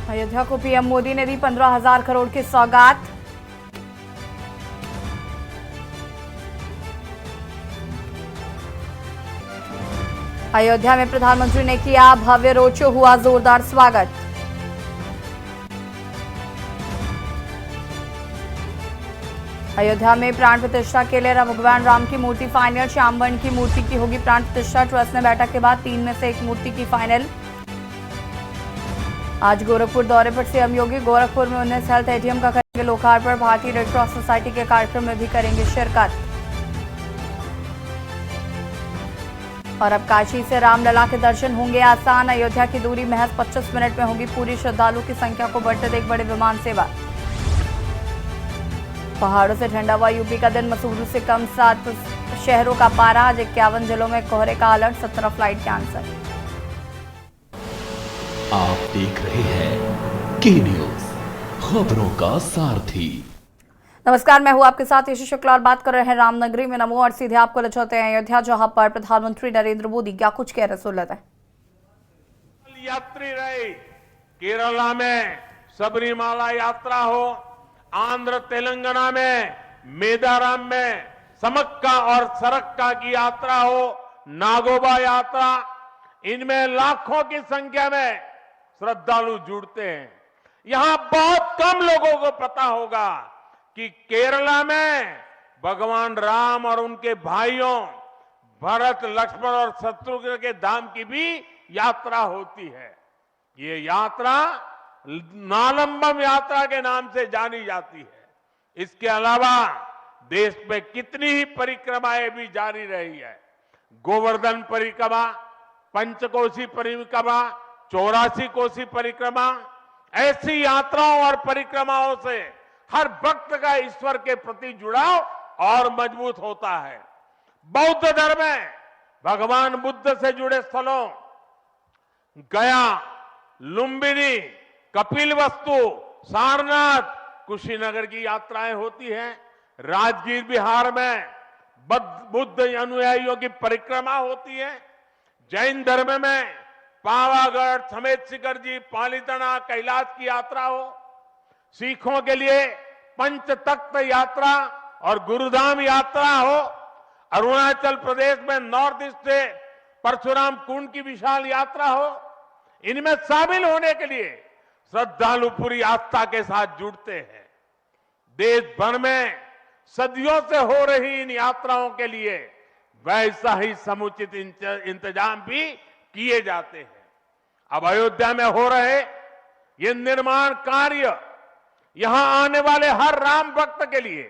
अयोध्या को पीएम मोदी ने दी 15,000 करोड़ की सौगात। अयोध्या में प्रधानमंत्री ने किया भव्य रोड शो, हुआ जोरदार स्वागत। अयोध्या में प्राण प्रतिष्ठा के लिए भगवान राम की मूर्ति फाइनल। श्याम वर्ण की मूर्ति की होगी प्राण प्रतिष्ठा। ट्रस्ट ने बैठक के बाद 3 में से 1 मूर्ति की फाइनल। आज गोरखपुर दौरे पर सीएम योगी। गोरखपुर में 19 हेल्थ एटीएम का करेंगे लोकार्पण। भारतीय रेड क्रॉस सोसाइटी के कार्यक्रम में भी करेंगे शिरकत। और अब काशी से रामलला के दर्शन होंगे आसान। अयोध्या की दूरी महज 25 मिनट में होगी पूरी। श्रद्धालुओं की संख्या को बढ़ते देख बड़े विमान सेवा। पहाड़ों से ठंडा हुआ यूपी का दिन। मसूरी से कम 7 शहरों का पारा। आज 51 जिलों में कोहरे का अलर्ट। 17 flight cancel. आप देख रहे हैं के न्यूज, खबरों का सारथी। नमस्कार, मैं हूं आपके साथ यशु शुक्ला और बात कर रहे हैं रामनगरी में। नमो और सीधे आपको ले चलते हैं अयोध्या, जहां पर प्रधानमंत्री नरेंद्र मोदी क्या कुछ कह रहे, सुन लेते हैं। यात्री रहे केरला में सबरीमाला यात्रा हो, आंध्र तेलंगाना में मेदाराम में समक्का और सरक्का की यात्रा हो, नागोबा यात्रा, इनमें लाखों की संख्या में श्रद्धालु जुड़ते हैं। यहां बहुत कम लोगों को पता होगा कि केरला में भगवान राम और उनके भाइयों भरत, लक्ष्मण और शत्रुघ्न के धाम की भी यात्रा होती है। ये यात्रा नालंबम यात्रा के नाम से जानी जाती है। इसके अलावा देश में कितनी ही परिक्रमाएं भी जारी रही है। गोवर्धन परिक्रमा, पंचकोशी परिक्रमा, 84 कोसी परिक्रमा, ऐसी यात्राओं और परिक्रमाओं से हर भक्त का ईश्वर के प्रति जुड़ाव और मजबूत होता है। बौद्ध धर्म में भगवान बुद्ध से जुड़े स्थलों गया, लुम्बिनी, कपिलवस्तु, सारनाथ, कुशीनगर की यात्राएं होती हैं। राजगीर बिहार में बुद्ध अनुयायियों की परिक्रमा होती है। जैन धर्म में पावागढ़, समेत शिखर जी, पालीताना, कैलाश की यात्रा हो। सिखों के लिए पंच तख्त यात्रा और गुरुधाम यात्रा हो। अरुणाचल प्रदेश में नॉर्थ ईस्ट से परशुराम कुंड की विशाल यात्रा हो। इनमें शामिल होने के लिए श्रद्धालु पूरी आस्था के साथ जुड़ते हैं। देश भर में सदियों से हो रही इन यात्राओं के लिए वैसा ही समुचित इंतजाम भी किए जाते हैं। अब अयोध्या में हो रहे ये निर्माण कार्य यहां आने वाले हर राम भक्त के लिए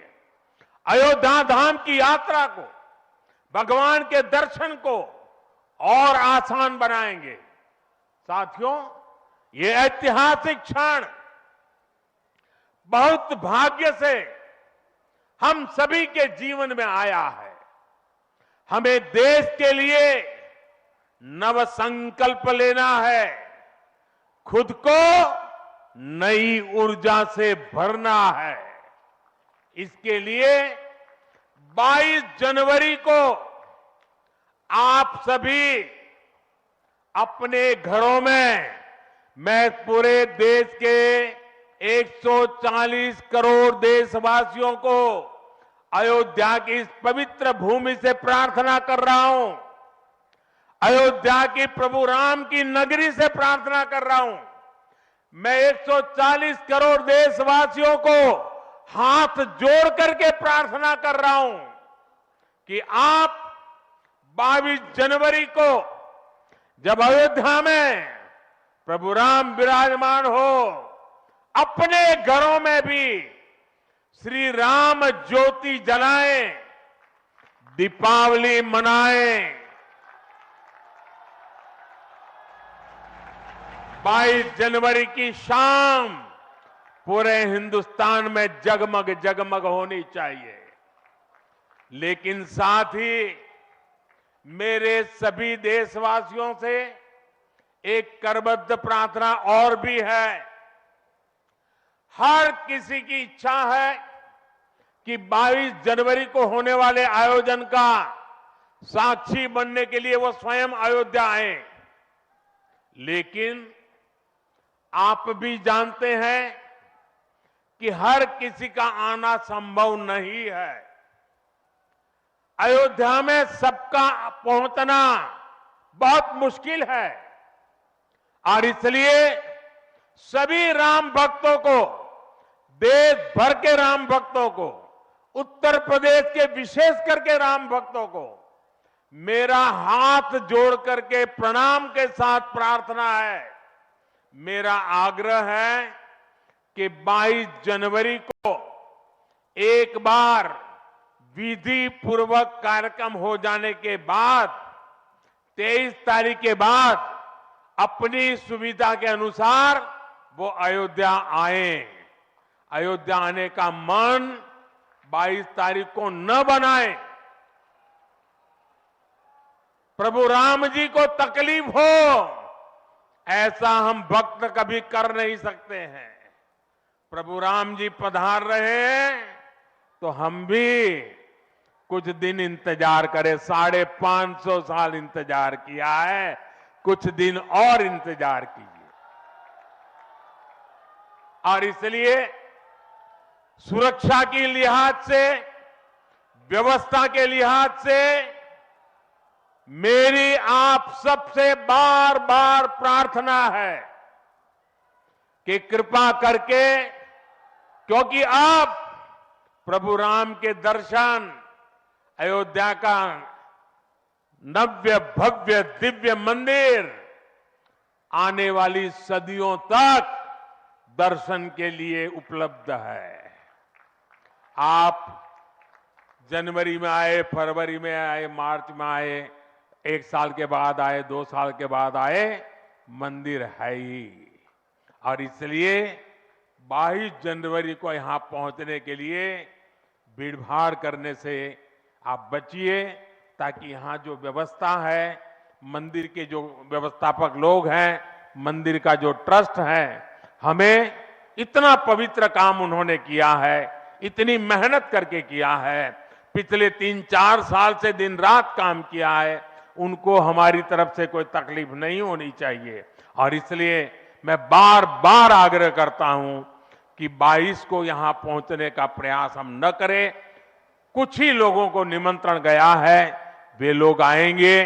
अयोध्या धाम की यात्रा को, भगवान के दर्शन को और आसान बनाएंगे। साथियों, ये ऐतिहासिक क्षण बहुत भाग्य से हम सभी के जीवन में आया है। हमें देश के लिए नव संकल्प लेना है, खुद को नई ऊर्जा से भरना है। इसके लिए 22 जनवरी को आप सभी अपने घरों में, मैं पूरे देश के 140 करोड़ देशवासियों को अयोध्या की इस पवित्र भूमि से प्रार्थना कर रहा हूं। अयोध्या की प्रभु राम की नगरी से प्रार्थना कर रहा हूं। मैं 140 करोड़ देशवासियों को हाथ जोड़ करके प्रार्थना कर रहा हूं कि आप 22 जनवरी को जब अयोध्या में प्रभु राम विराजमान हो, अपने घरों में भी श्री राम ज्योति जलाएं, दीपावली मनाएं। 22 जनवरी की शाम पूरे हिंदुस्तान में जगमग जगमग होनी चाहिए। लेकिन साथ ही मेरे सभी देशवासियों से एक करबद्ध प्रार्थना और भी है। हर किसी की इच्छा है कि 22 जनवरी को होने वाले आयोजन का साक्षी बनने के लिए वो स्वयं अयोध्या आए। लेकिन आप भी जानते हैं कि हर किसी का आना संभव नहीं है। अयोध्या में सबका पहुंचना बहुत मुश्किल है और इसलिए सभी राम भक्तों को, देश भर के राम भक्तों को, उत्तर प्रदेश के विशेष करके राम भक्तों को मेरा हाथ जोड़ करके प्रणाम के साथ प्रार्थना है, मेरा आग्रह है कि 22 जनवरी को एक बार विधि पूर्वक कार्यक्रम हो जाने के बाद 23 तारीख के बाद अपनी सुविधा के अनुसार वो अयोध्या आए। अयोध्या आने का मन 22 तारीख को न बनाए। प्रभु राम जी को तकलीफ हो ऐसा हम भक्त कभी कर नहीं सकते हैं। प्रभु राम जी पधार रहे हैं तो हम भी कुछ दिन इंतजार करें। 550 साल इंतजार किया है, कुछ दिन और इंतजार कीजिए। और इसलिए सुरक्षा के लिहाज से, व्यवस्था के लिहाज से मेरी आप सबसे बार बार प्रार्थना है कि कृपा करके, क्योंकि आप प्रभु राम के दर्शन, अयोध्या का नव्य भव्य दिव्य मंदिर आने वाली सदियों तक दर्शन के लिए उपलब्ध है। आप जनवरी में आए, फरवरी में आए, मार्च में आए, 1 साल के बाद आए, 2 साल के बाद आए, मंदिर है ही। और इसलिए 22 जनवरी को यहां पहुंचने के लिए भीड़भाड़ करने से आप बचिए, ताकि यहां जो व्यवस्था है, मंदिर के जो व्यवस्थापक लोग हैं, मंदिर का जो ट्रस्ट है, हमें इतना पवित्र काम उन्होंने किया है, इतनी मेहनत करके किया है, पिछले 3-4 साल से दिन रात काम किया है, उनको हमारी तरफ से कोई तकलीफ नहीं होनी चाहिए। और इसलिए मैं बार बार आग्रह करता हूं कि 22 को यहां पहुंचने का प्रयास हम न करें। कुछ ही लोगों को निमंत्रण गया है, वे लोग आएंगे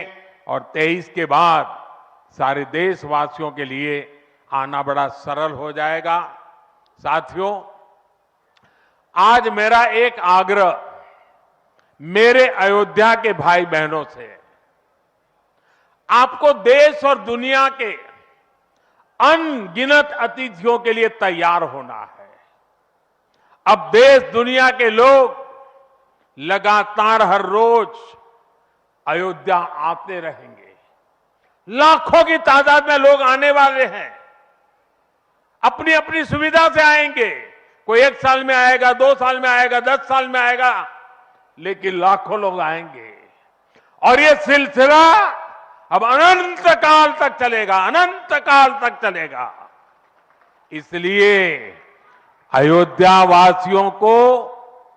और 23 के बाद सारे देशवासियों के लिए आना बड़ा सरल हो जाएगा। साथियों, आज मेरा एक आग्रह मेरे अयोध्या के भाई बहनों से, आपको देश और दुनिया के अनगिनत अतिथियों के लिए तैयार होना है। अब देश दुनिया के लोग लगातार हर रोज अयोध्या आते रहेंगे। लाखों की तादाद में लोग आने वाले हैं, अपनी अपनी सुविधा से आएंगे। कोई 1 साल में आएगा, 2 साल में आएगा, 10 साल में आएगा, लेकिन लाखों लोग आएंगे। और ये सिलसिला अब अनंत काल तक चलेगा, अनंत काल तक चलेगा। इसलिए अयोध्या वासियों को,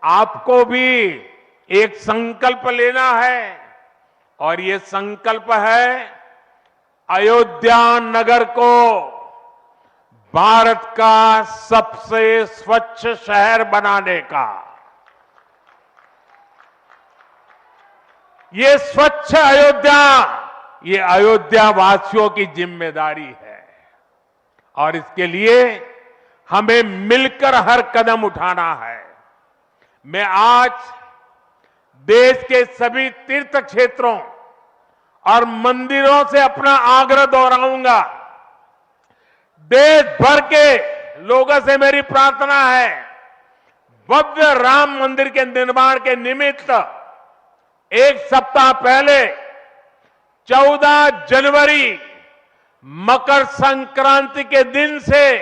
आपको भी एक संकल्प लेना है, और ये संकल्प है अयोध्या नगर को भारत का सबसे स्वच्छ शहर बनाने का। ये स्वच्छ अयोध्या, ये अयोध्या वासियों की जिम्मेदारी है, और इसके लिए हमें मिलकर हर कदम उठाना है। मैं आज देश के सभी तीर्थ क्षेत्रों और मंदिरों से अपना आग्रह दोहराऊंगा। देश भर के लोगों से मेरी प्रार्थना है, भव्य राम मंदिर के निर्माण के निमित्त 1 सप्ताह पहले 14 जनवरी मकर संक्रांति के दिन से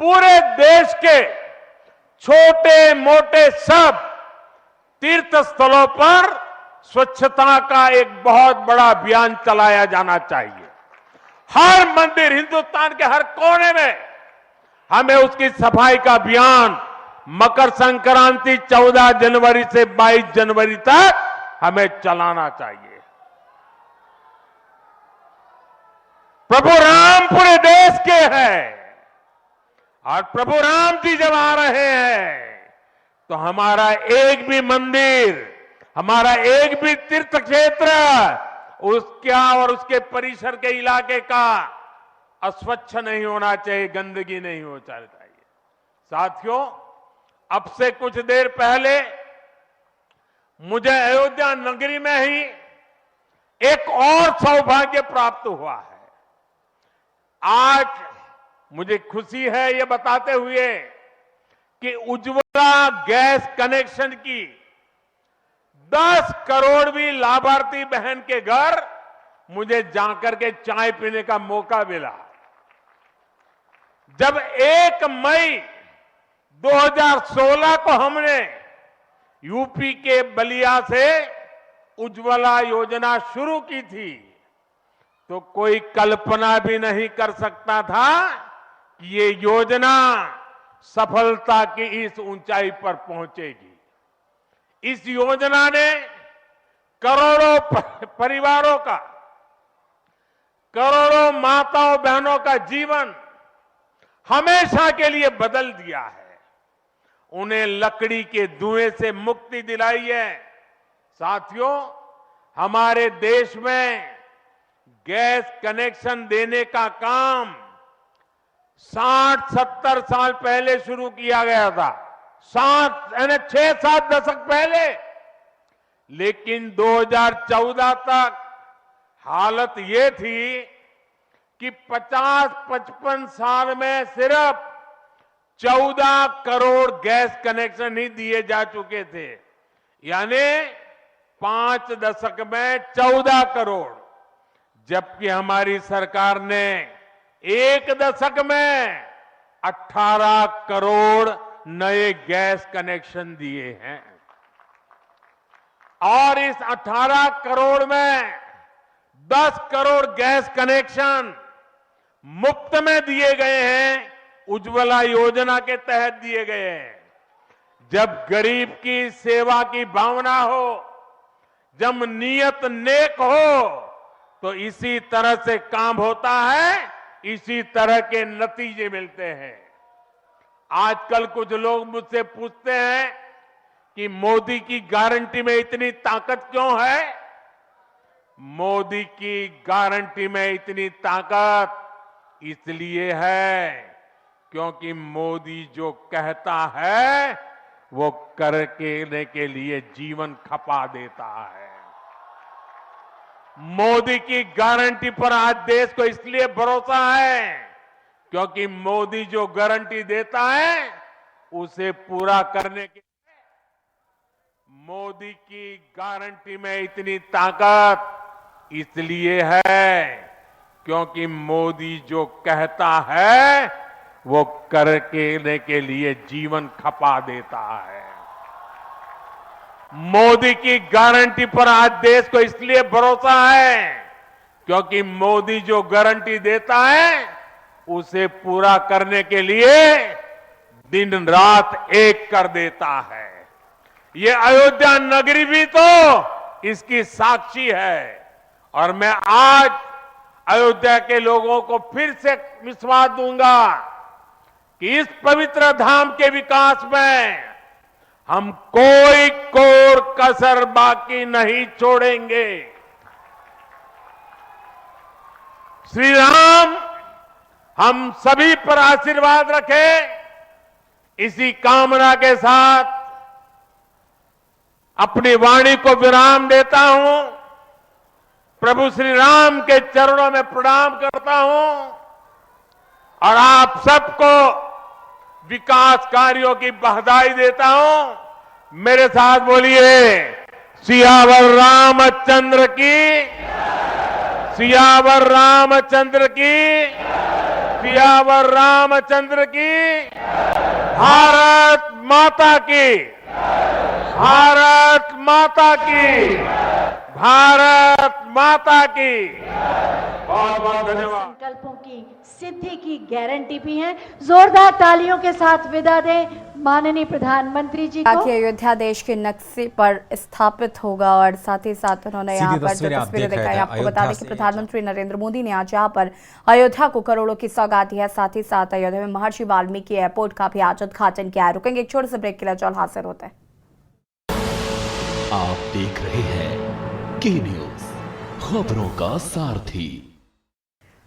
पूरे देश के छोटे मोटे सब तीर्थ स्थलों पर स्वच्छता का एक बहुत बड़ा अभियान चलाया जाना चाहिए। हर मंदिर, हिंदुस्तान के हर कोने में हमें उसकी सफाई का अभियान मकर संक्रांति 14 जनवरी से 22 जनवरी तक हमें चलाना चाहिए। प्रभु राम पूरे देश के हैं, और प्रभु राम जी जब आ रहे हैं तो हमारा एक भी मंदिर, हमारा एक भी तीर्थ क्षेत्र उसका और उसके परिसर के इलाके का अस्वच्छ नहीं होना चाहिए, गंदगी नहीं होना चाहिए। साथियों, अब से कुछ देर पहले मुझे अयोध्या नगरी में ही एक और सौभाग्य प्राप्त हुआ है। आज मुझे खुशी है ये बताते हुए कि उज्ज्वला गैस कनेक्शन की 10 करोड़वीं लाभार्थी बहन के घर मुझे जाकर के चाय पीने का मौका मिला। जब 1 मई 2016 को हमने यूपी के बलिया से उज्ज्वला योजना शुरू की थी तो कोई कल्पना भी नहीं कर सकता था कि ये योजना सफलता की इस ऊंचाई पर पहुंचेगी। इस योजना ने करोड़ों परिवारों का, करोड़ों माताओं बहनों का जीवन हमेशा के लिए बदल दिया है। उन्हें लकड़ी के धुएं से मुक्ति दिलाई है। साथियों, हमारे देश में गैस कनेक्शन देने का काम 60-70 साल पहले शुरू किया गया था, 6-7 दशक पहले। लेकिन 2014 तक हालत ये थी कि 50-55 साल में सिर्फ 14 करोड़ गैस कनेक्शन ही दिए जा चुके थे, यानी 5 दशक में 14 करोड़, जबकि हमारी सरकार ने 1 दशक में 18 करोड़ नए गैस कनेक्शन दिए हैं। और इस 18 करोड़ में 10 करोड़ गैस कनेक्शन मुफ्त में दिए गए हैं, उज्ज्वला योजना के तहत दिए गए हैं। जब गरीब की सेवा की भावना हो, जब नियत नेक हो, तो इसी तरह से काम होता है, इसी तरह के नतीजे मिलते हैं। आजकल कुछ लोग मुझसे पूछते हैं कि मोदी की गारंटी में इतनी ताकत क्यों है? मोदी की गारंटी में इतनी ताकत इसलिए है क्योंकि मोदी जो कहता है वो करने के लिए जीवन खपा देता है। मोदी की गारंटी पर आज देश को इसलिए भरोसा है क्योंकि मोदी जो गारंटी देता है उसे पूरा करने के लिए मोदी की गारंटी में इतनी ताकत इसलिए है क्योंकि मोदी जो कहता है वो करने के लिए जीवन खपा देता है। मोदी की गारंटी पर आज देश को इसलिए भरोसा है क्योंकि मोदी जो गारंटी देता है उसे पूरा करने के लिए दिन रात एक कर देता है। ये अयोध्या नगरी भी तो इसकी साक्षी है। और मैं आज अयोध्या के लोगों को फिर से विश्वास दूंगा कि इस पवित्र धाम के विकास में हम कोई कोर कसर बाकी नहीं छोड़ेंगे। श्री राम हम सभी पर आशीर्वाद रखें, इसी कामना के साथ अपनी वाणी को विराम देता हूं। प्रभु श्री राम के चरणों में प्रणाम करता हूं और आप सबको विकास कार्यों की बधाई देता हूं। मेरे साथ बोलिए, सियावर रामचंद्र की, सियावर रामचंद्र की, सियावर रामचंद्र की, भारत माता की, भारत माता की, भारत माता की। बहुत बहुत धन्यवाद। संकल्पों की सिद्धि की गारंटी भी है। जोरदार तालियों के साथ विदा दें माननीय प्रधानमंत्री जी को। कि अयोध्या देश के नक्शे पर स्थापित होगा और साथ ही साथ उन्होंने यहाँ पर जो तस्वीरें दिखाई, आपको बता दें कि प्रधानमंत्री नरेंद्र मोदी ने आज यहाँ पर अयोध्या को करोड़ों की सौगात दी है। साथ ही साथ अयोध्या में महर्षि वाल्मीकि एयरपोर्ट का भी आज उद्घाटन किया है। रुकेंगे एक छोटे से ब्रेक के लिए, जल्द हाजिर होते हैं। आप देख रहे हैं के न्यूज, खबरों का सारथी।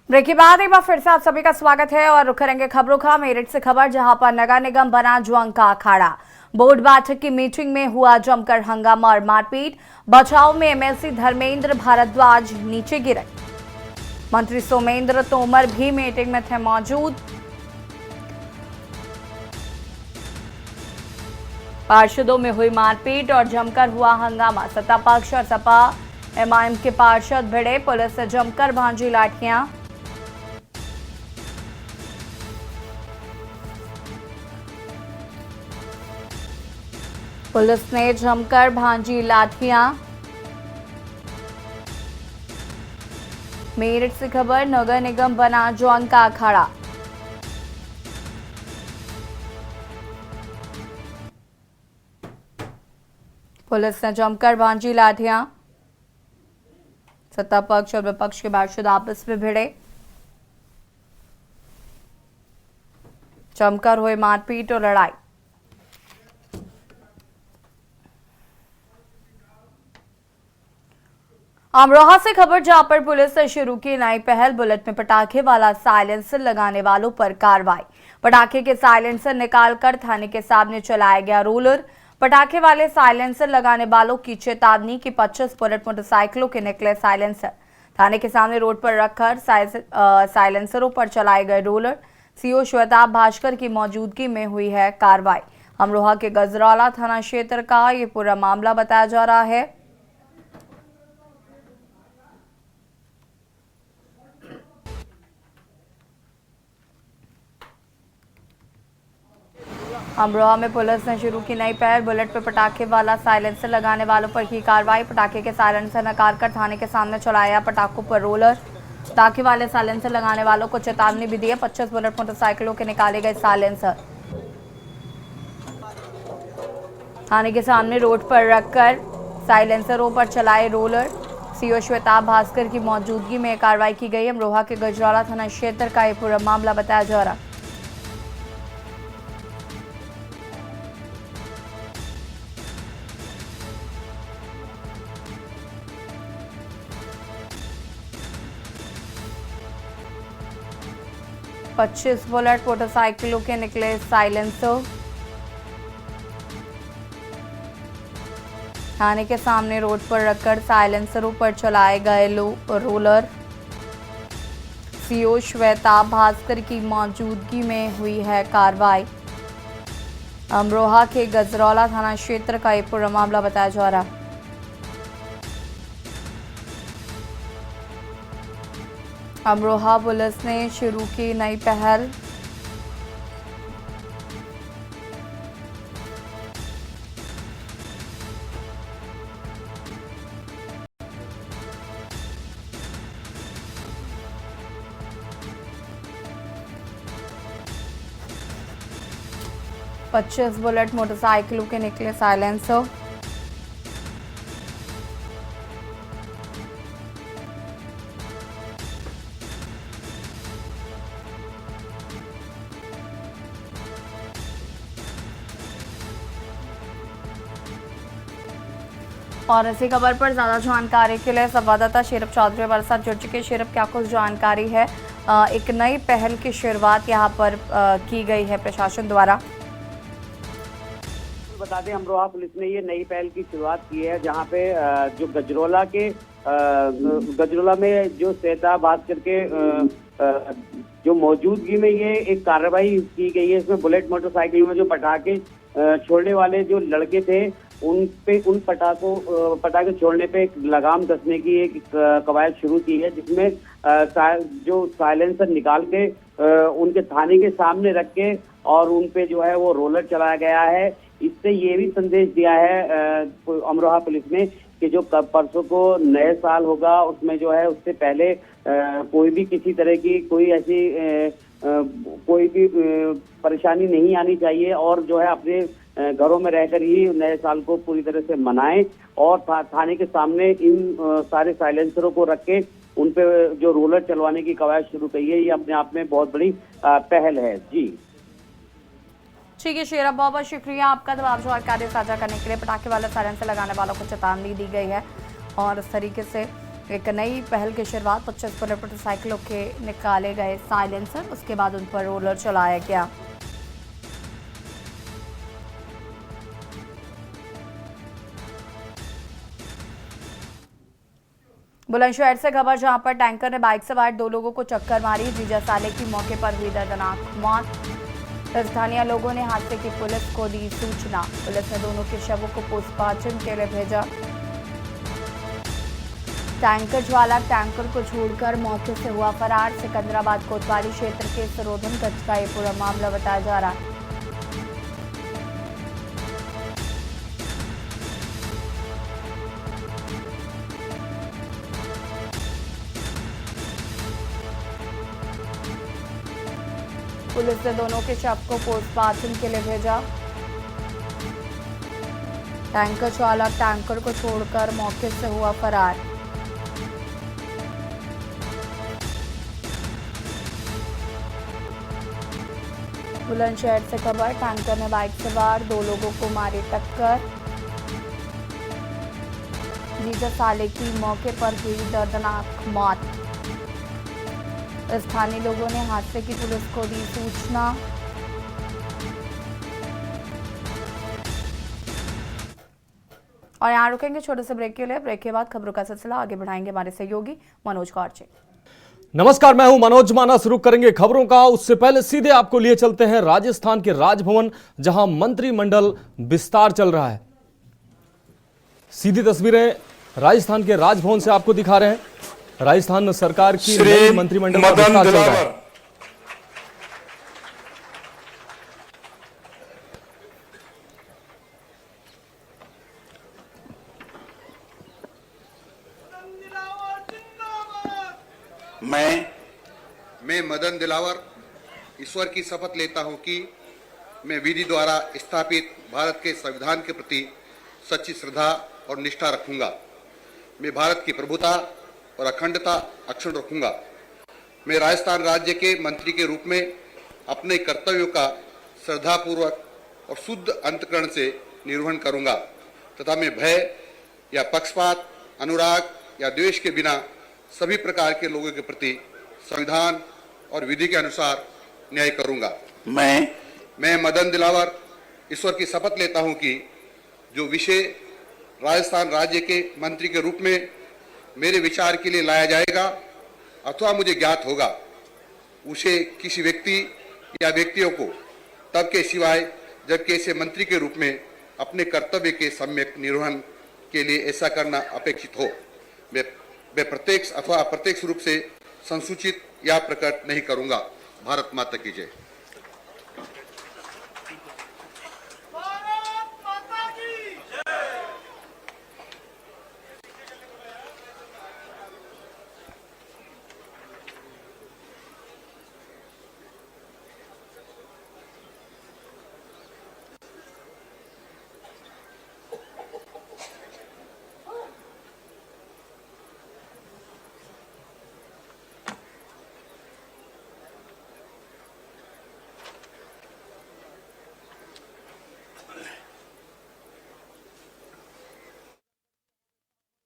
ब्रेक के बाद एक बार फिर से आप सभी का स्वागत है और रुख करेंगे खबरों का। मेरठ से खबर, जहां पर नगर निगम बना जुआंग का अखाड़ा। बोर्ड बैठक की मीटिंग में हुआ जमकर हंगामा और मारपीट। बचाव में एमएलसी धर्मेंद्र भारद्वाज नीचे गिरे। मंत्री सोमेंद्र तोमर भी मीटिंग में थे मौजूद। पार्षदों में हुई मारपीट और जमकर हुआ हंगामा। सत्ता पक्ष और सपा एमआईएम के पार्षद भिड़े। पुलिस से जमकर भांजी लाठियां। पुलिस ने जमकर भांजी लाठियां। मेरठ से खबर, नगर निगम बना जुआंग का अखाड़ा। पुलिस ने जमकर भांजी लाठियां। सत्ता पक्ष और विपक्ष के पार्षद आपस में भिड़े। जमकर हुए मारपीट और लड़ाई। अमरोहा से खबर, जहां पर पुलिस ने शुरू की नई पहल। बुलेट में पटाखे वाला साइलेंसर लगाने वालों पर कार्रवाई। पटाखे के साइलेंसर निकालकर थाने के सामने चलाया गया रोलर। पटाखे वाले साइलेंसर लगाने वालों की चेतावनी की 25 बुलेट मोटरसाइकिलों के निकले साइलेंसर। थाने के सामने रोड पर रखकर साइलेंसरों पर चलाए गए रोलर। सीओ श्वेताब भास्कर की मौजूदगी में हुई है कार्रवाई। अमरोहा के गजरौला थाना क्षेत्र का ये पूरा मामला बताया जा रहा है। अमरोहा में पुलिस ने शुरू की नई पहल। बुलेट पर पटाखे वाला साइलेंसर लगाने वालों पर की कार्रवाई। पटाखे के साइलेंसर नकारकर थाने के सामने चलाया पटाखों पर रोलर। पटाखे वाले साइलेंसर लगाने वालों को चेतावनी भी दी है। 25 बुलेट मोटरसाइकिलों के निकाले गए साइलेंसर। थाने के सामने रोड पर रखकर साइलेंसरों पर चलाए रोलर। सीओ श्वेताब भास्कर की मौजूदगी में कार्रवाई की गई। अमरोहा के गजरौला थाना क्षेत्र का ये पूरा मामला बताया जा रहा। पच्चीस बुलेट मोटरसाइकिलों के निकले साइलेंसर। थाने के सामने रोड पर रखकर साइलेंसरों पर चलाए गए रोलर। सीओ श्वेताब भास्कर की मौजूदगी में हुई है कार्रवाई। अमरोहा के गजरौला थाना क्षेत्र का ये पूरा मामला बताया जा रहा है। अमरोहा पुलिस ने शुरू की नई पहल। पच्चीस बुलेट मोटरसाइकिलों के निकले साइलेंसर। और इसी खबर पर ज्यादा जानकारी के लिए संवाददाता शेरब चौधरी हमारे साथ जुड़ चुके हैं। शेरब, क्या कुछ जानकारी है? एक नई पहल की शुरुआत यहाँ पर की गई है प्रशासन द्वारा। बता दें, अमरोहा पुलिस ने ये नई पहल की शुरुआत की है, जहाँ पे जो गजरौला में जो श्वेताब भास्कर के जो मौजूदगी में ये एक कार्रवाई की गई है। इसमें बुलेट मोटरसाइकिल में जो पटाखे छोड़ने वाले जो लड़के थे उन पटाखे छोड़ने पे एक लगाम कसने की एक कवायद शुरू की है, जिसमें जो साइलेंसर निकाल के उनके थाने के सामने रख के और उन पे जो है वो रोलर चलाया गया है। इससे ये भी संदेश दिया है अमरोहा पुलिस ने कि जो परसों को नए साल होगा उसमें जो है उससे पहले कोई भी किसी तरह की कोई ऐसी कोई भी परेशानी नहीं आनी चाहिए और जो है अपने घरों में रहकर ही नए साल को पूरी तरह से मनाएं और थाने के सामने इन सारे साइलेंसरों को रख के उन पे जो रोलर चलवाने की कवायद शुरू की है, ये अपने आप में बहुत बड़ी पहल है। जी ठीक है शेरा, बहुत बहुत शुक्रिया आपका जवाब जानकारी साझा करने के लिए। पटाखे वाले साइलेंसर लगाने वालों को चेतावनी दी गई है और इस तरीके से एक नई पहल की शुरुआत 25 बुलेट मोटरसाइकिलों के निकाले गए साइलेंसर, उसके बाद उन पर रोलर चलाया गया। बुलंदशहर से खबर, जहां पर टैंकर ने बाइक सवार 2 लोगों को टक्कर मारी। जीजा साले की मौके पर हुई दर्दनाक मौत। स्थानीय लोगों ने हादसे की पुलिस को दी सूचना। पुलिस ने दोनों के शवों को पोस्टमार्टम के लिए भेजा। टैंकर चालक टैंकर को छोड़कर मौके से हुआ फरार। सिकंदराबाद कोतवाली क्षेत्र के सरोधनगंज का ये पूरा मामला बताया जा रहा है। पुलिस ने दोनों के शव को पोस्टमार्टम के लिए भेजा। टैंकर चालक टैंकर को छोड़कर मौके से हुआ फरार। बुलंदशहर से खबर, टैंकर ने बाइक सवार 2 लोगों को मारी टक्कर। जीजा साले की मौके पर हुई दर्दनाक मौत। स्थानीय लोगों ने हादसे की पुलिस को दी सूचना। और यहाँ रुकेंगे छोटे से ब्रेक के लिए। ब्रेक के बाद खबरों का सिलसिला आगे बढ़ाएंगे हमारे सहयोगी मनोज कौरचे। नमस्कार, मैं हूं मनोज माना। शुरू करेंगे खबरों का, उससे पहले सीधे आपको लिए चलते हैं राजस्थान के राजभवन, जहां मंत्रिमंडल विस्तार चल रहा है। सीधी तस्वीरें राजस्थान के राजभवन से आपको दिखा रहे हैं। राजस्थान सरकार की नई मंत्रिमंडल का विस्तार चल रहा है। मैं मदन दिलावर ईश्वर की शपथ लेता हूं कि मैं विधि द्वारा स्थापित भारत के संविधान के प्रति सच्ची श्रद्धा और निष्ठा रखूंगा। मैं भारत की प्रभुता और अखंडता अक्षुण्ण रखूंगा। मैं राजस्थान राज्य के मंत्री के रूप में अपने कर्तव्यों का श्रद्धापूर्वक और शुद्ध अंतःकरण से निर्वहन करूंगा तथा मैं भय या पक्षपात, अनुराग या द्वेष के बिना सभी प्रकार के लोगों के प्रति संविधान और विधि के अनुसार न्याय करूंगा। मैं मदन दिलावर ईश्वर की शपथ लेता हूं कि जो विषय राजस्थान राज्य के मंत्री के रूप में मेरे विचार के लिए लाया जाएगा अथवा मुझे ज्ञात होगा, उसे किसी व्यक्ति या व्यक्तियों को तब के सिवाय जबकि ऐसे मंत्री के रूप में अपने कर्तव्य के सम्यक निर्वहन के लिए ऐसा करना अपेक्षित हो, मैं प्रत्यक्ष अथवा अप्रत्यक्ष रूप से संसूचित या प्रकट नहीं करूंगा। भारत माता की जय।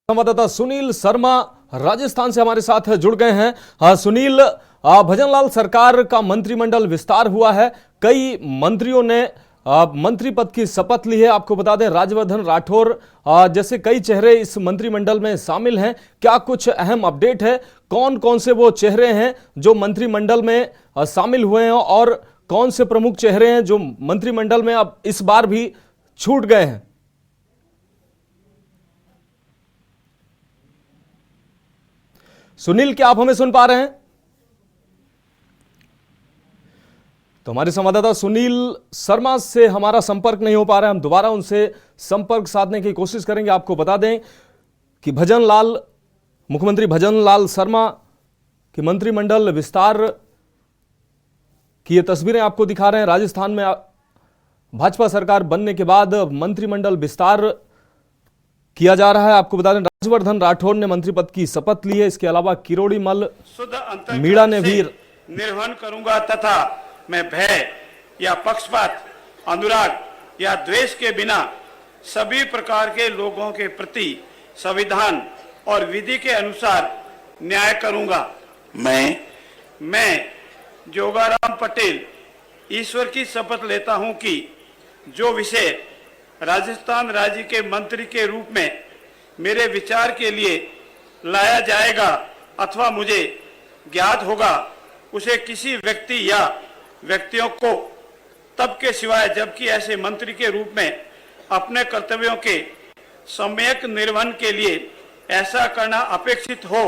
संवाददाता सुनील शर्मा राजस्थान से हमारे साथ जुड़ गए हैं। सुनील, भजनलाल सरकार का मंत्रिमंडल विस्तार हुआ है, कई मंत्रियों ने मंत्री पद की शपथ ली है। आपको बता दें राज्यवर्धन राठौर जैसे कई चेहरे इस मंत्रिमंडल में शामिल हैं। क्या कुछ अहम अपडेट है? कौन कौन से वो चेहरे हैं जो मंत्रिमंडल में शामिल हुए हैं और कौन से प्रमुख चेहरे हैं जो मंत्रिमंडल में अब इस बार भी छूट गए हैं? सुनील, क्या आप हमें सुन पा रहे हैं? तो हमारे संवाददाता सुनील शर्मा से हमारा संपर्क नहीं हो पा रहा है। हम दोबारा उनसे संपर्क साधने की कोशिश करेंगे। आपको बता दें कि मुख्यमंत्री भजनलाल शर्मा के मंत्रिमंडल विस्तार की ये तस्वीरें आपको दिखा रहे हैं। राजस्थान में भाजपा सरकार बनने के बाद मंत्रिमंडल विस्तार किया जा रहा है। आपको बता दें, राज्यवर्धन राठौड़ ने मंत्री पद की शपथ ली है। इसके अलावा किरोड़ी मल मीणा ने भी निर्वहन करूंगा तथा मैं भय या पक्षपात, अनुराग या द्वेष के बिना सभी प्रकार के लोगों के प्रति संविधान और विधि के अनुसार न्याय करूंगा। मैं जोगाराम पटेल ईश्वर की शपथ लेता हूं कि जो विषय राजस्थान राज्य के मंत्री के रूप में मेरे विचार के लिए लाया जाएगा अथवा मुझे ज्ञात होगा, उसे किसी व्यक्ति या व्यक्तियों को तब के सिवाय जबकि ऐसे मंत्री के रूप में अपने कर्तव्यों के सम्यक निर्वहन के लिए ऐसा करना अपेक्षित हो,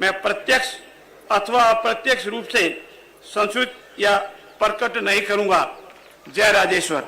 मैं प्रत्यक्ष अथवा अप्रत्यक्ष रूप से संसूचित या प्रकट नहीं करूंगा। जय राजेश्वर।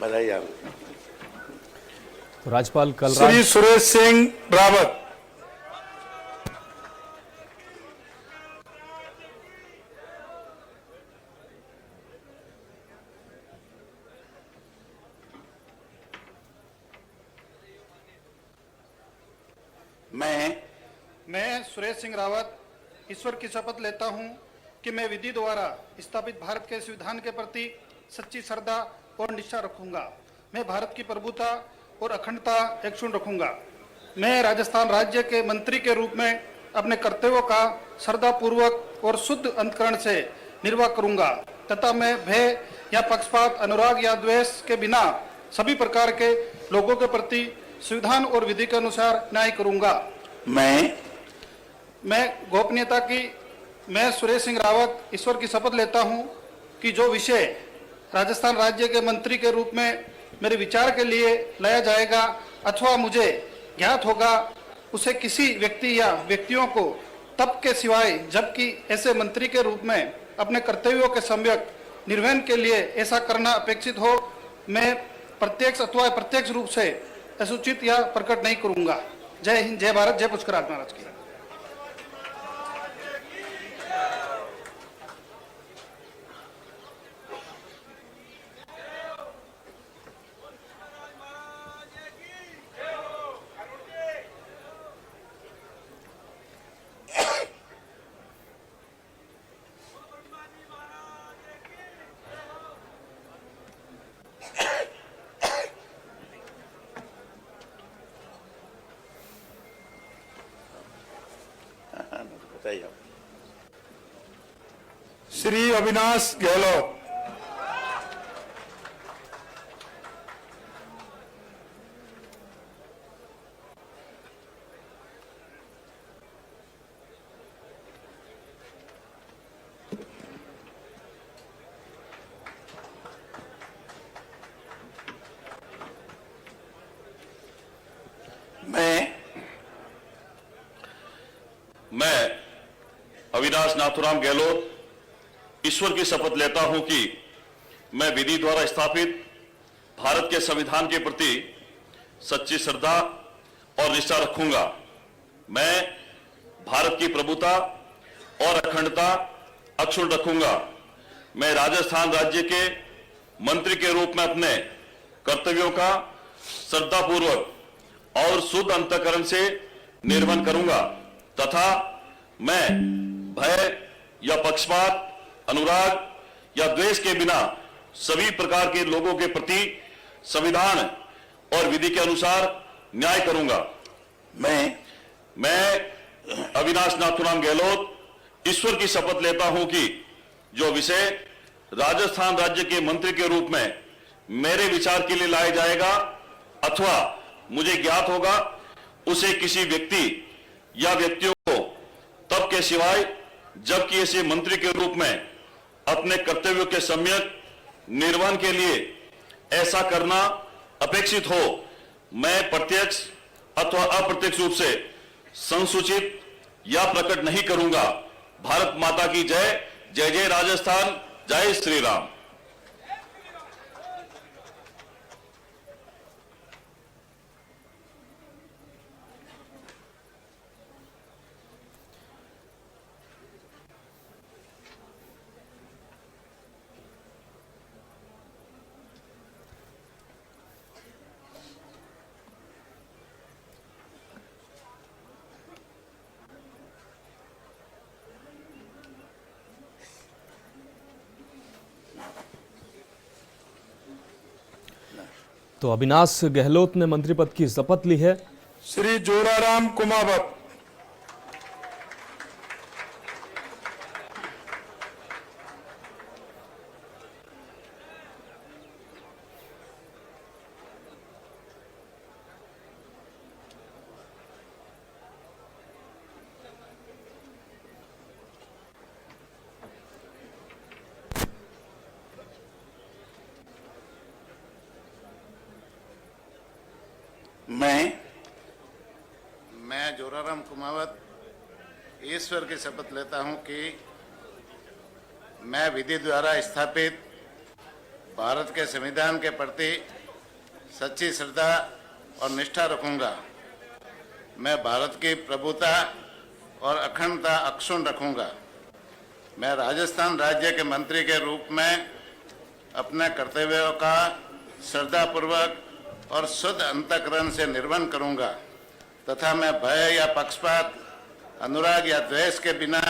बधाई आप। तो राज्यपाल कलराज श्री सुरेश सिंह रावत। मैं सुरेश सिंह रावत ईश्वर की शपथ लेता हूं कि मैं विधि द्वारा स्थापित भारत के संविधान के प्रति सच्ची श्रद्धा और निष्ठा रखूंगा। मैं भारत की प्रभुता और अखंडता अक्षुण्ण रखूंगा। मैं राजस्थान राज्य के मंत्री के रूप में अपने कर्तव्यों का श्रद्धापूर्वक और शुद्ध अंतकरण से निर्वाह करूंगा तथा मैं भय या पक्षपात, अनुराग या द्वेष के बिना सभी प्रकार के लोगों के प्रति संविधान और विधि के अनुसार न्याय करूंगा। मैं गोपनीयता की मैं सुरेश सिंह रावत ईश्वर की शपथ लेता हूं कि जो विषय राजस्थान राज्य के मंत्री के रूप में मेरे विचार के लिए लाया जाएगा अथवा मुझे ज्ञात होगा, उसे किसी व्यक्ति या व्यक्तियों को तब के सिवाय जबकि ऐसे मंत्री के रूप में अपने कर्तव्यों के सम्यक निर्वहन के लिए ऐसा करना अपेक्षित हो, मैं प्रत्यक्ष अथवा अप्रत्यक्ष रूप से असूचित या प्रकट नहीं करूंगा। जय हिंद, जय भारत, जय पुष्कराज महाराज की। श्री अविनाश गहलोत। मैं अविनाश नाथुराम गहलोत ईश्वर की शपथ लेता हूं कि मैं विधि द्वारा स्थापित भारत के संविधान के प्रति सच्ची श्रद्धा और निष्ठा रखूंगा। मैं भारत की प्रभुता और अखंडता अक्षुण्ण रखूंगा। मैं राजस्थान राज्य के मंत्री के रूप में अपने कर्तव्यों का श्रद्धापूर्वक और शुद्ध अंतःकरण से निर्वहन करूंगा तथा मैं भय या पक्षपात, अनुराग या द्वेष के बिना सभी प्रकार के लोगों के प्रति संविधान और विधि के अनुसार न्याय करूंगा। मैं अविनाश नाथुराम गहलोत ईश्वर की शपथ लेता हूं कि जो विषय राजस्थान राज्य के मंत्री के रूप में मेरे विचार के लिए लाया जाएगा अथवा मुझे ज्ञात होगा, उसे किसी व्यक्ति या व्यक्तियों को तब के सिवाय जबकि ऐसे मंत्री के रूप में अपने कर्तव्यों के सम्यक निर्वहन के लिए ऐसा करना अपेक्षित हो, मैं प्रत्यक्ष अथवा अप्रत्यक्ष रूप से संसूचित या प्रकट नहीं करूंगा। भारत माता की जय। जय जय राजस्थान, जय श्री राम। तो अविनाश गहलोत ने मंत्री पद की शपथ ली है। श्री जोराराम कुमावत। मैं जोराराम कुमावत ईश्वर की शपथ लेता हूं कि मैं विधि द्वारा स्थापित भारत के संविधान के प्रति सच्ची श्रद्धा और निष्ठा रखूंगा। मैं भारत की प्रभुता और अखंडता अक्षुण्ण रखूंगा। मैं राजस्थान राज्य के मंत्री के रूप में अपने कर्तव्यों का श्रद्धापूर्वक और शुद्ध अंतःकरण से निर्वहन करूंगा तथा मैं भय या पक्षपात, अनुराग या द्वेष के बिना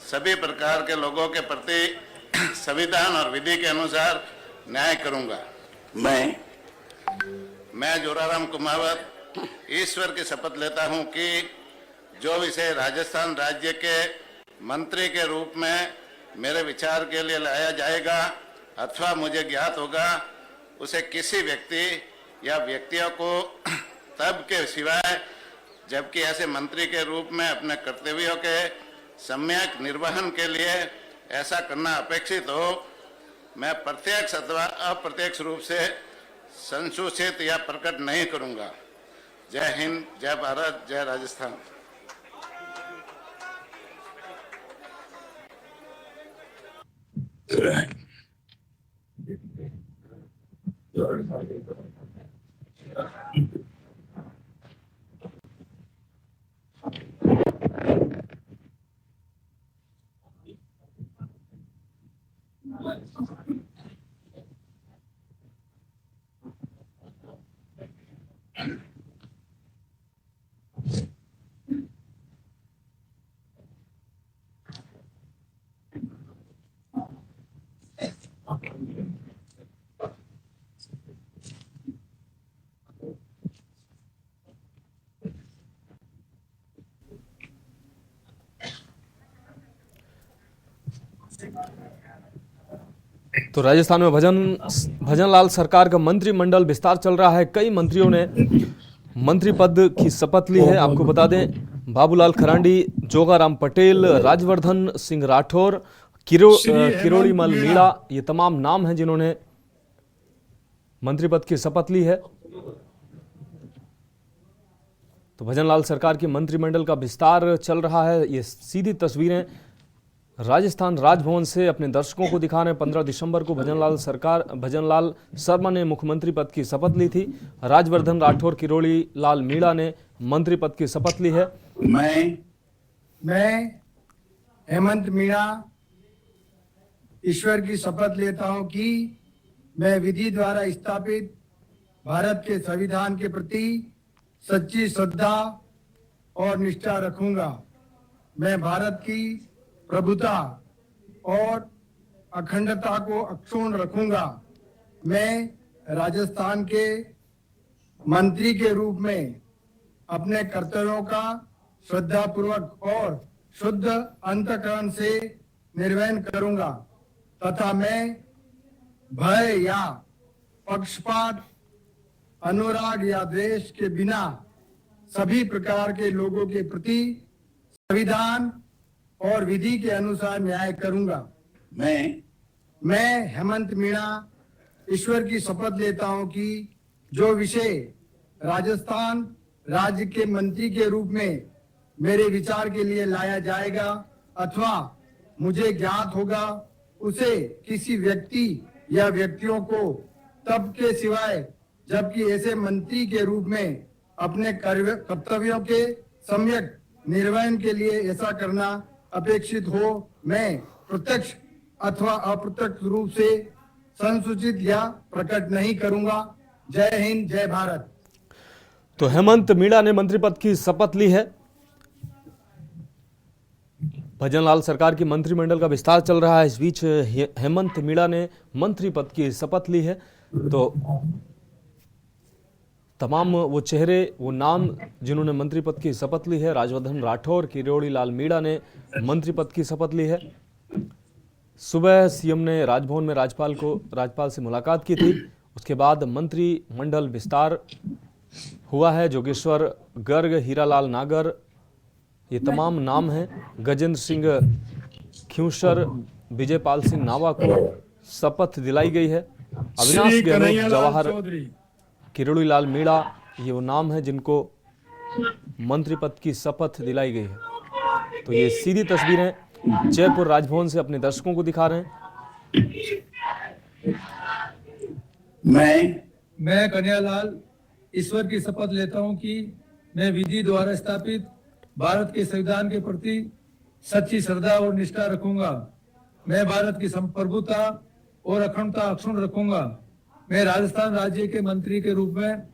सभी प्रकार के लोगों के प्रति संविधान और विधि के अनुसार न्याय करूंगा। मैं जोराराम कुमावत ईश्वर की शपथ लेता हूं कि जो विषय राजस्थान राज्य के मंत्री के रूप में मेरे विचार के लिए लाया जाएगा अथवा मुझे ज्ञात होगा, उसे किसी व्यक्ति या व्यक्तियों को तब के सिवाय जबकि ऐसे मंत्री के रूप में अपने कर्तव्यों के सम्यक निर्वहन के लिए ऐसा करना अपेक्षित हो, मैं प्रत्यक्ष अथवा अप्रत्यक्ष रूप से संसूचित या प्रकट नहीं करूंगा। जय हिंद, जय भारत, जय राजस्थान। तो राजस्थान में भजनलाल सरकार का मंत्रिमंडल विस्तार चल रहा है। कई मंत्रियों ने मंत्री पद की शपथ ली है। आपको बता दें, बाबूलाल खरांडी, जोगाराम पटेल, राजवर्धन सिंह राठौर, किरोड़ीमल मीणा, ये तमाम नाम हैं जिन्होंने मंत्री पद की शपथ ली है। तो भजनलाल सरकार की मंत्रिमंडल का विस्तार चल रहा है। ये सीधी तस्वीरें राजस्थान राजभवन से अपने दर्शकों को दिखा रहे हैं। 15 दिसंबर को भजनलाल शर्मा ने मुख्यमंत्री पद की शपथ ली थी। राजवर्धन राठौर, किरोड़ी लाल मीणा ने मंत्री पद की शपथ ली है। मैं हेमंत मीणा ईश्वर की शपथ लेता हूं कि मैं विधि द्वारा स्थापित भारत के संविधान के प्रति सच्ची श्रद्धा और निष्ठा रखूंगा। मैं भारत की प्रभुता और अखंडता को अक्षुण्ण रखूंगा। मैं राजस्थान के मंत्री के रूप में अपने कर्तव्यों का श्रद्धापूर्वक और शुद्ध अंतःकरण से निर्वहन करूंगा तथा मैं भय या पक्षपात, अनुराग या द्वेष के बिना सभी प्रकार के लोगों के प्रति संविधान और विधि के अनुसार न्याय करूंगा। मैं हेमंत मीणा ईश्वर की शपथ लेता हूं कि जो विषय राजस्थान राज्य के मंत्री के रूप में मेरे विचार के लिए लाया जाएगा अथवा मुझे ज्ञात होगा, उसे किसी व्यक्ति या व्यक्तियों को तब के सिवाय जबकि ऐसे मंत्री के रूप में अपने कर्तव्यों के सम्यक निर्वहन के लिए ऐसा करना अपेक्षित हो, मैं प्रत्यक्ष अथवा अप्रत्यक्ष रूप से संसूचित या प्रकट नहीं करूंगा। जय हिंद, जय भारत। तो हेमंत मीणा ने मंत्री पद की शपथ ली है। भजनलाल सरकार की मंत्रिमंडल का विस्तार चल रहा है, इस बीच हेमंत मीणा ने मंत्री पद की शपथ ली है। तो तमाम वो चेहरे, वो नाम जिन्होंने मंत्री पद की शपथ ली है, राजवर्धन राठौर, किरोड़ी लाल मीणा ने मंत्री पद की शपथ ली है। सुबह सीएम ने राजभवन में राज्यपाल से मुलाकात की थी, उसके बाद मंत्रिमंडल विस्तार हुआ है। जोगेश्वर गर्ग, हीरालाल नागर, ये तमाम नाम हैं। गजेंद्र सिंह ख्यूसर, विजयपाल सिंह नावा को शपथ दिलाई गई है। अविनाश गहलोत, जवाहर, किरोड़ी लाल मीणा, ये वो नाम है जिनको मंत्री पद की शपथ दिलाई गई है। तो ये सीधी तस्वीरें जयपुर राजभवन से अपने दर्शकों को दिखा रहे हैं। मैं कन्हैयालाल ईश्वर की शपथ लेता हूं कि मैं विधि द्वारा स्थापित भारत के संविधान के प्रति सच्ची श्रद्धा और निष्ठा रखूंगा। मैं भारत की संप्रभुता और अखंडता अक्षुण्ण रखूंगा। मैं राजस्थान राज्य के मंत्री के रूप में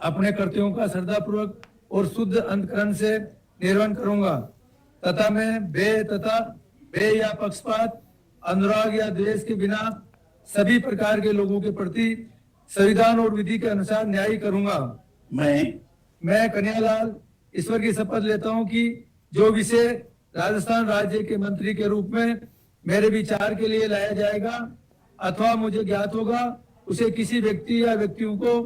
अपने कर्तव्यों का श्रद्धापूर्वक और शुद्ध अंतःकरण से निर्वहन करूंगा तथा मैं भय या पक्षपात, अनुराग या द्वेष के बिना सभी प्रकार के लोगों के प्रति संविधान और विधि के अनुसार न्याय करूंगा। मैं कन्हैयालाल ईश्वर की शपथ लेता हूं कि जो विषय राजस्थान राज्य के मंत्री के रूप में मेरे विचार के लिए लाया जाएगा अथवा मुझे ज्ञात होगा, उसे किसी व्यक्ति या व्यक्तियों को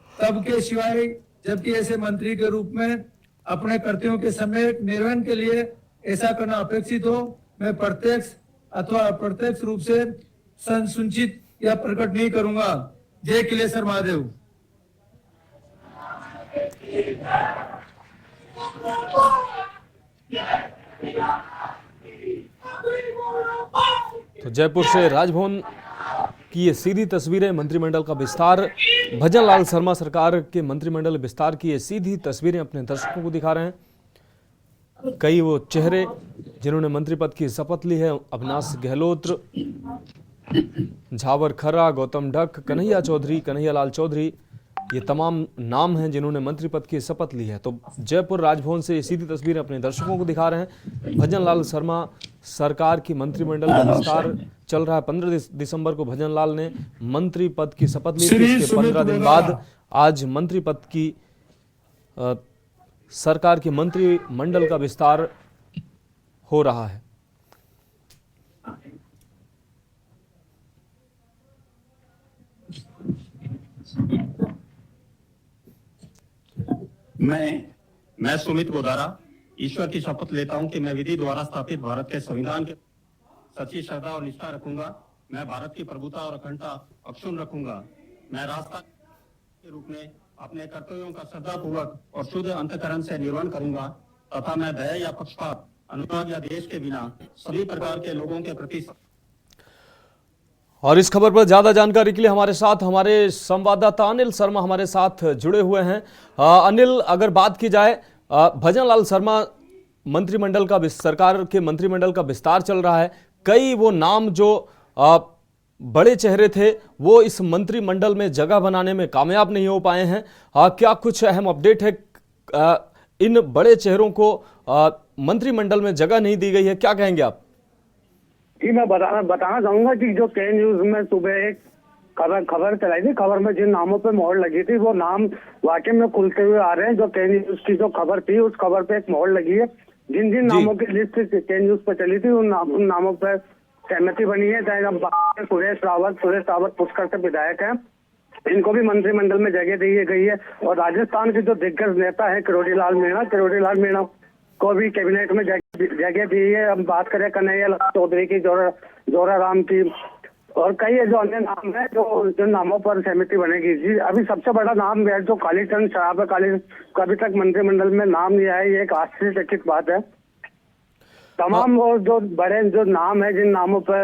तब के सिवाय जबकि ऐसे मंत्री के रूप में अपने कर्तव्यों के समय निर्वहन के लिए ऐसा करना अपेक्षित हो, मैं प्रत्यक्ष अथवा अप्रत्यक्ष रूप से संसूचित या प्रकट नहीं करूंगा। जय किलेश्वर महादेव। तो जयपुर से राजभवन की ये सीधी तस्वीरें, मंत्रिमंडल का विस्तार, भजनलाल शर्मा सरकार के मंत्रिमंडल विस्तार की ये सीधी तस्वीरें अपने दर्शकों को दिखा रहे हैं। कई वो चेहरे जिन्होंने मंत्री पद की शपथ ली है, अविनाश गहलोत, झावर खर्रा, गौतम ढक, कन्हैया चौधरी, कन्हैयालाल चौधरी, ये तमाम नाम हैं जिन्होंने मंत्री पद की शपथ ली है। तो जयपुर राजभवन से ये सीधी तस्वीरें अपने दर्शकों को दिखा रहे हैं। भजनलाल शर्मा सरकार की मंत्रिमंडल का विस्तार चल रहा है। 15 दिसंबर को भजनलाल ने मंत्री पद की शपथ ली थी। इसके 15 दिन बाद आज मंत्री पद की सरकार के मंत्रिमंडल का विस्तार हो रहा है। मैं सुमित गोदारा ईश्वर की शपथ लेता हूं कि मैं विधि द्वारा स्थापित भारत के संविधान के सच्ची श्रद्धा और निष्ठा रखूंगा। मैं भारत की प्रभुता और अखंडता अक्षुण्ण रखूंगा। मैं राष्ट्र के रूप में अपने कर्तव्यों का श्रद्धापूर्वक और शुद्ध अंतःकरण से निर्वहन करूंगा तथा मैं भय या पक्षपात, अनुराग या द्वेष के बिना सभी प्रकार के लोगों के प्रति। और इस खबर पर ज्यादा जानकारी के लिए हमारे साथ हमारे संवाददाता अनिल शर्मा हमारे साथ जुड़े हुए हैं। अनिल, अगर बात की जाए भजनलाल शर्मा मंत्रिमंडल का, सरकार के मंत्रिमंडल का विस्तार चल रहा है, कई वो नाम जो बड़े चेहरे थे वो इस मंत्रिमंडल में जगह बनाने में कामयाब नहीं हो पाए हैं। क्या कुछ अहम अपडेट है? इन बड़े चेहरों को मंत्रिमंडल में जगह नहीं दी गई है, क्या कहेंगे आप? जी, मैं बताना चाहूंगा कि जो के न्यूज में सुबह एक खबर चलाई थी। खबर में जिन नामों पे मोहर लगी थी वो नाम वाकई में खुलते हुए आ रहे हैं। जो के न्यूज की जो खबर थी उस खबर पे एक मोहर लगी है। जिन जिन नामों की लिस्ट के न्यूज पे चली थी उन नामों पर सहमति बनी है। चाहे हम बात करें सुरेश रावत पुष्कर से विधायक हैं, इनको भी मंत्रिमंडल में जगह दी गई है। और राजस्थान के जो दिग्गज नेता है किरोड़ी लाल मीणा को भी कैबिनेट में जगह दी है। हम बात करें कन्हैया लाल चौधरी की, जोरा राम की और कई जो अन्य नाम है जो नामों पर सहमति बनेगी। जी अभी सबसे बड़ा नाम है जो कालीचरण सराफ है, का अभी तक मंत्रिमंडल में नाम नहीं आया, ये एक आश्चर्यचकित बात है। तमाम और जो बड़े जो नाम है जिन नामों पर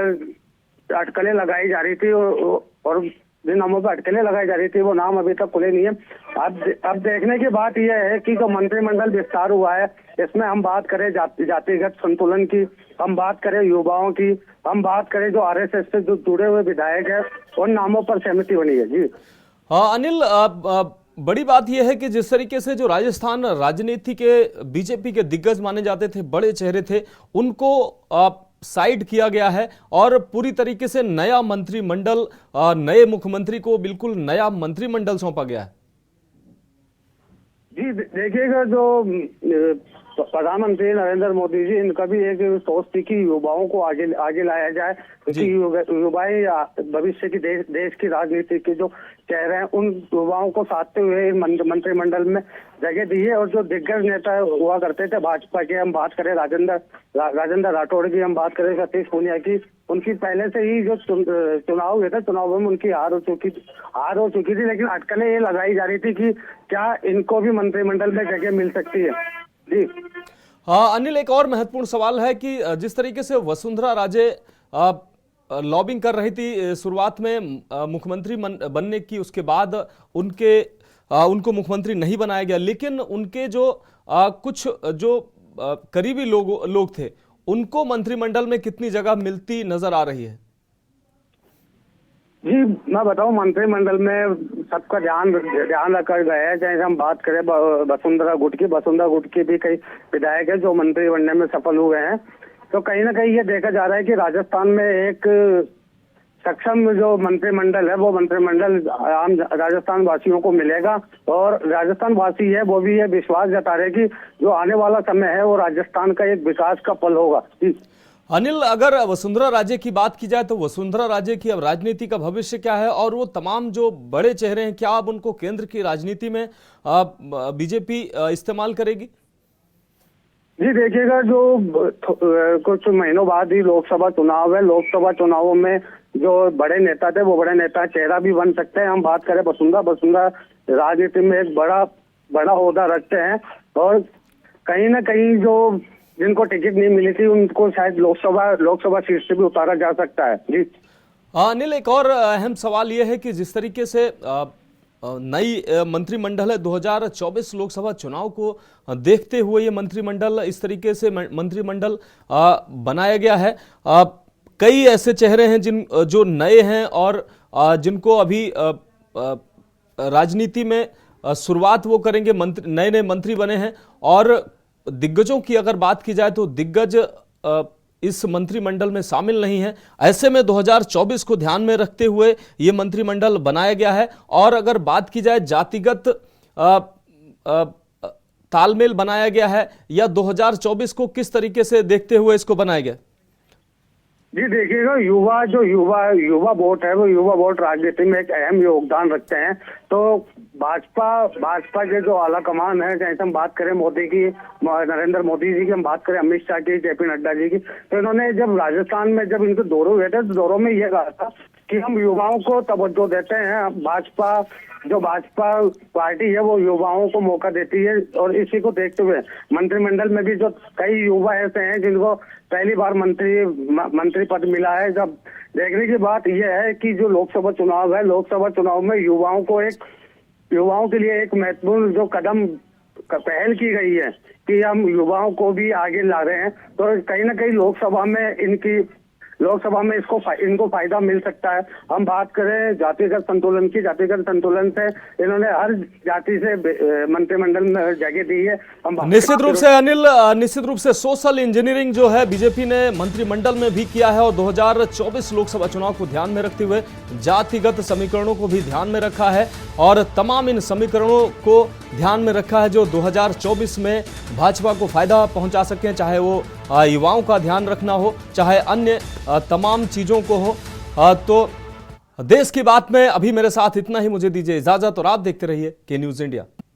अटकलें लगाई जा रही थी और जिन नामों पर अटकलें लगाई जा रही थी वो नाम अभी तक खुले नहीं है। अब देखने की बात यह है कि जो मंत्रिमंडल विस्तार हुआ है इसमें हम बात करें जातिगत संतुलन की, हम बात करें युवाओं की, हम बात करें जो आरएसएस से जो जुड़े हुए विधायक है उन नामों पर सहमति बनी है। जी अनिल, बड़ी बात यह है कि जिस तरीके से जो राजस्थान राजनीति के बीजेपी के दिग्गज माने जाते थे, बड़े चेहरे थे, उनको साइड किया गया है और पूरी तरीके से नया मंत्रिमंडल, नए मुख्यमंत्री को बिल्कुल नया मंत्रिमंडल सौंपा गया है। जी देखिएगा, जो प्रधानमंत्री नरेंद्र मोदी जी, इनका भी एक सोच थी कि युवाओं को आगे लाया जाए, क्योंकि युवाएं भविष्य की देश की राजनीति के जो चेहरे हैं उन युवाओं को साधते हुए मंत्रिमंडल में जगह दी है। और जो दिग्गज नेता हुआ करते थे भाजपा के, हम बात करें राजेंद्र राठौड़ की, हम बात करें सतीश पूनिया की, उनकी पहले से ही जो चुनाव हुए थे, चुनाव में उनकी हार हो चुकी थी, लेकिन अटकलें ये लगाई जा रही थी कि क्या इनको भी मंत्रिमंडल में जगह मिल सकती है। जी हाँ अनिल, एक और महत्वपूर्ण सवाल है कि जिस तरीके से वसुंधरा राजे लॉबिंग कर रही थी शुरुआत में मुख्यमंत्री बनने की, उसके बाद उनको मुख्यमंत्री नहीं बनाया गया, लेकिन उनके जो कुछ जो करीबी लोग थे उनको मंत्रिमंडल में कितनी जगह मिलती नजर आ रही है? जी मैं बताऊं, मंत्रिमंडल में सबका ध्यान रखा गया है। जैसे हम बात करें वसुंधरा गुट की भी कई विधायक है जो मंत्री बनने में सफल हुए हैं। तो कहीं ना कहीं ये देखा जा रहा है कि राजस्थान में एक सक्षम जो मंत्रिमंडल है वो मंत्रिमंडल आम राजस्थान वासियों को मिलेगा। और राजस्थान वासी है वो भी ये विश्वास जता रहे कि जो आने वाला समय है वो राजस्थान का एक विकास का पल होगा। अनिल, अगर वसुंधरा राजे की बात की जाए तो वसुंधरा राजे की अब राजनीति का भविष्य क्या है और वो तमाम जो बड़े चेहरे हैं, क्या अब उनको केंद्र की राजनीति में बीजेपी इस्तेमाल करेगी? जी देखिएगा, जो कुछ महीनों बाद ही लोकसभा चुनाव है। लोकसभा चुनावों में जो बड़े नेता थे वो बड़े नेता चेहरा भी बन सकते हैं। हम बात करें वसुंधरा राजनीति में एक बड़ा ओहदा रखते हैं और कहीं ना कहीं जो जिनको टिकट नहीं मिली थी उनको शायद लोकसभा सीट से भी उतारा जा सकता है। जी अनिल, एक और अहम सवाल यह है कि जिस तरीके से नई मंत्रिमंडल है, 2024 लोकसभा चुनाव को देखते हुए ये मंत्रिमंडल इस तरीके से मंत्रिमंडल बनाया गया है। कई ऐसे चेहरे हैं जो नए हैं और जिनको अभी राजनीति में शुरुआत वो करेंगे, नए मंत्री बने हैं। और दिग्गजों की अगर बात की जाए तो दिग्गज इस मंत्रिमंडल में शामिल नहीं है। ऐसे में 2024 को ध्यान में रखते हुए ये मंत्रिमंडल बनाया गया है। और अगर बात की जाए जातिगत तालमेल बनाया गया है या 2024 को किस तरीके से देखते हुए इसको बनाया गया? जी देखिएगा, युवा वोट है वो युवा वोट राजनीति में एक अहम योगदान रखते हैं। तो भाजपा के जो आला कमान है, जैसे हम बात करें मोदी की, नरेंद्र मोदी जी की, हम बात करें अमित शाह की, जेपी नड्डा जी की, तो इन्होंने जब राजस्थान में जब इनके दौरे हुए थे तो दौरों में ये कहा था कि हम युवाओं को तवज्जो देते हैं। भाजपा पार्टी है वो युवाओं को मौका देती है और इसी को देखते हुए मंत्रिमंडल में भी जो कई युवा ऐसे हैं जिनको पहली बार मंत्री पद मिला है। जब देखने की बात यह है कि जो लोकसभा चुनाव है, लोकसभा चुनाव में युवाओं के लिए एक महत्वपूर्ण जो कदम पहल की गई है कि हम युवाओं को भी आगे ला रहे हैं। तो कहीं ना कहीं लोकसभा में इनकी लोकसभा में इनको फायदा मिल सकता है। हम बात करें जातिगत संतुलन की, जातिगत संतुलन से इन्होंने हर जाति से मंत्रिमंडल में जगह दी है। निश्चित रूप से अनिल, निश्चित रूप से सोशल इंजीनियरिंग जो है बीजेपी ने मंत्रिमंडल में भी किया है और 2024 लोकसभा चुनाव को ध्यान में रखते हुए जातिगत समीकरणों को भी ध्यान में रखा है और तमाम इन समीकरणों को ध्यान में रखा है जो 2024 में भाजपा को फायदा पहुंचा सकें, चाहे वो युवाओं का ध्यान रखना हो, चाहे अन्य तमाम चीजों को हो। तो देश की बात में अभी मेरे साथ इतना ही, मुझे दीजिए इजाजत और आप देखते रहिए के न्यूज इंडिया।